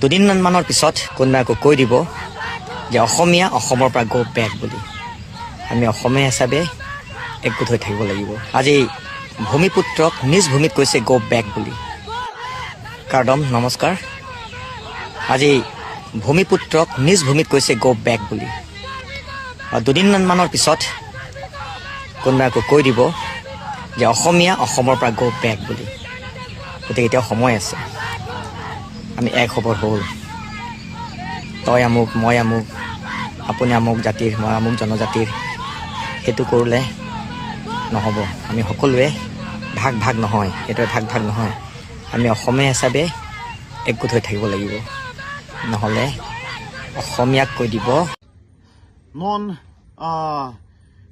দুদিনমানৰ পিছত কোনোবাই আকৌ কৈ দিব যে অসমীয়া অসমৰ পৰা গো বেক বুলি। আমি অসমীয়া হিচাপে একগোট হৈ থাকিব লাগিব। আজি ভূমিপুত্ৰক নিজ ভূমিত কৈছে গো বেক বুলি। কাৰ্ডম নমস্কাৰ। আজি ভূমিপুত্ৰক নিজ ভূমিত কৈছে গো বেক বুলি। দুদিনমানৰ পিছত কোনোবাই আকৌ কৈ দিব যে অসমীয়া অসমৰ পৰা গো বেক বুলি। গতিকে এতিয়াও সময় আছে, আমি এক খবৰ হ'ল। তই আমুক, মই আমুক, আপুনি আমুক জাতিৰ, মই আমুক জনজাতিৰ, সেইটো কৰিলে নহ'ব। আমি সকলোৱে ভাগ ভাগ নহয়, সেইটোৱে ভাগ ভাগ নহয়। আমি অসমীয়া হিচাপে একগোট হৈ থাকিব লাগিব, নহ'লে অসমীয়াক কৈ দিব non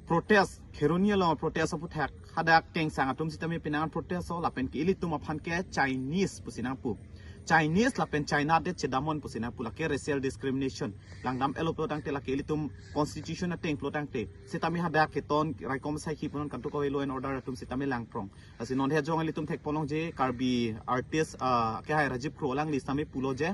protest Keronia lo protest of attack hadak teng sangatum sitami pinangan protest o lapen ki ilitum aphan ke Chinese pusina pu Chinese lapen China de chedamon pusina pu lake racial discrimination langdam elo plotang te lake ilitum constitution na teng plotang te sitami hadak ke ton raikom sai ki punon kantu ko law and order atum sitami langprong asi non he jong ilitum thek polong je karbi artist ke hai Rajiv Krolang listami pulo je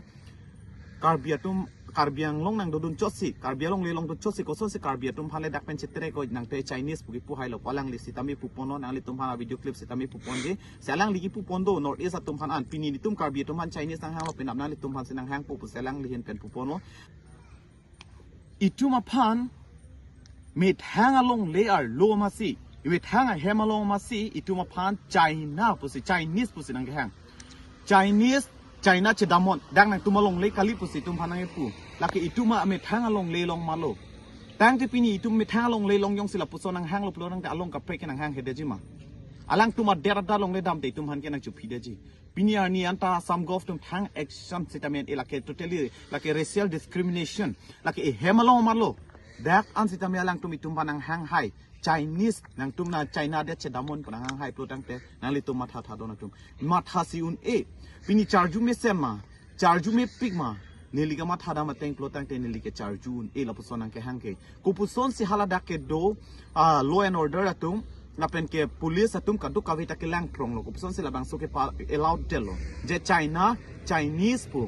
karbi atum Karbiang long nang dodun chosi Karbiang long dodun chosi ko sosi Karbiatum phale dakpen chitre ko nang te Chinese pugi pu hailo palang li sitami pupono nang li tumha video clip sitami puponje selang ligi pupondo north east atum phan an pini nitum Karbiatum han Chinese nang hang pinap nang li tum phan sinang hang pu selang li hen pen pupono ituma phan mit hang along le ar lo masi with hang a hem along masi ituma phan China pusi Chinese pusi nang hang Chinese China chedamon dang nang tumalong le kali pusi tum phanang pu laki ituma ame thang along le long malo tang te pini itum me thang along le long yong sila puso nang hang lo plo nang along ka pre ke nang hang hedeji ma alang tuma dera da long le dam te tum han ke nang chu phideji pini ani anta sam gov tum thang action sitamen elake totally like racial discrimination like e hemalong malo dak an sitame alang tum itum panang hang hai Chinese nang tum na China de chedamon panang hang hai plo tang te nang li tum matha tha don tum matha si un e pini charju me sema charju me pigma neliga ma thada ma teng plotang te nelike charju e la puson ang ke hangke kupuson si halada ke do law and order atum napen ke police atum kadu kavita ke lang prong lo kupuson si labang so ke allowed telo je China Chinese pu